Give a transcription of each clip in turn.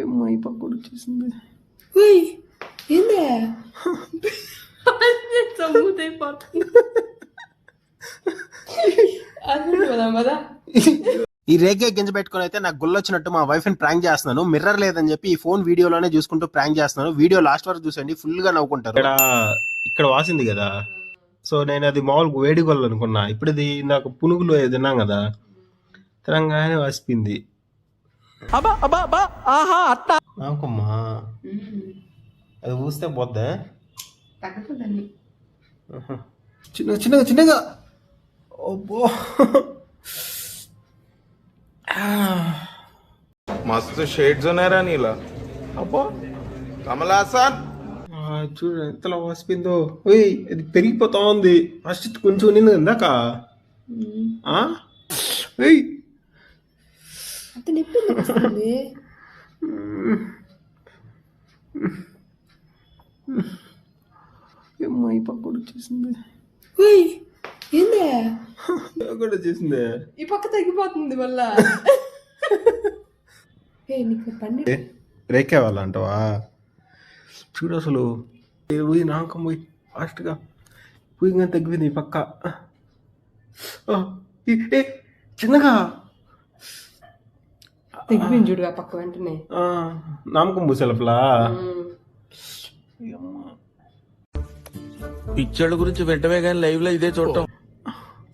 ఏమో ఈ పక్కడు వచ్చేసింది. ఏందే చమ్ముతైపోతుంది. ఈ రేగే గింజ పెట్టుకుని అయితే నాకు గుల్లొచ్చినట్టు మా వైఫ్ ని ప్రాంక్ చేస్తున్నాను. మిర్రర్ లేదని చెప్పి ఈ ఫోన్ వీడియోలోనే చూసుకుంటూ ప్రాంక్ చేస్తున్నాను. వీడియో లాస్ట్ వరకు చూసండి, ఫుల్ గా నవ్వుకుంటారు. ఇక్కడ వాసింది కదా, సో నేను అది మామూలుగా వేడి గొల్ల అనుకున్నా. ఇప్పుడు ఇది నాకు పునుగులు తిన్నాం కదా, తినంగానే వాసిపోయింది. నాకమ్మా అది ఊస్తే పోద్దా? తగ్గుతుందని చిన్నగా చిన్నగా చిన్నగా. అబ్బో मस्त शेड्स ఉన్నాయరా నీలా. అబ్బో కమల్ హాసన్ చూడు ఎంతలా వాసిపోయిందో. ఓయ్ అది పెరిగిపోతా ఉంది. ఫస్ట్ కొంచెం నింది ఇందాక. అంత నొప్పి వస్తుంది. ఏమో ఈ పక్కడు వచ్చేసింది. ఏందే కూడా వచ్చేసింది. ఈ పక్క తగ్గిపోతుంది మళ్ళా. నీకు పని రేకే వాళ్ళ అంటావా? చూడు అసలు పోయి నాకం పోయి ఫాస్ట్గా పోయిగా తగ్గిపోయింది ఈ పక్క. చిన్నగా తగ్గిపోయింది చూడు ఆ పక్క వెంటనే. నామకం పూసలపలా పిక్చర్ల గురించి వెంటనే కానీ లైవ్ లో ఇదే చూడటం.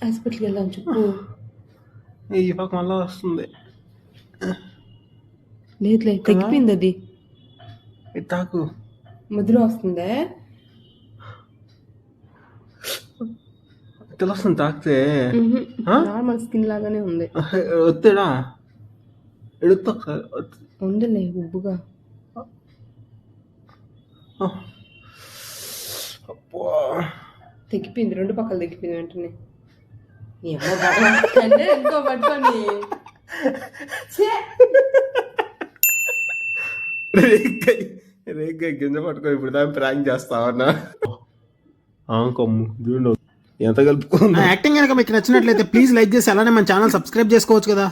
హాస్పిటల్కి వెళ్దాం చెప్పు. ఈ పక్క మళ్ళా వస్తుంది. లేదు తగ్గిపోయింది. అది తాకు మధ్యలో వస్తుందే. తెలుస్తుంది తాకితే. నార్మల్ స్కిన్ లాగానే ఉంది. వత్తేడా ఎడుతా ఒకసారి ఉందిలే ఉబ్బుగా. తగ్గిపోయింది, రెండు పక్కలు తగ్గిపోయింది వెంటనే. అంటే ఎంతో పట్టుకొని రేగ్గా గింజ పట్టుకొని ఇప్పుడు దాన్ని ప్రాంక్ చేస్తావన్నా. కొమ్ము చూడు ఎంత కలుపుకుంది. యాక్టింగ్ కనుక మీకు నచ్చినట్లయితే ప్లీజ్ లైక్ చేసి అలానే మన ఛానల్ సబ్స్క్రైబ్ చేసుకోవచ్చు కదా.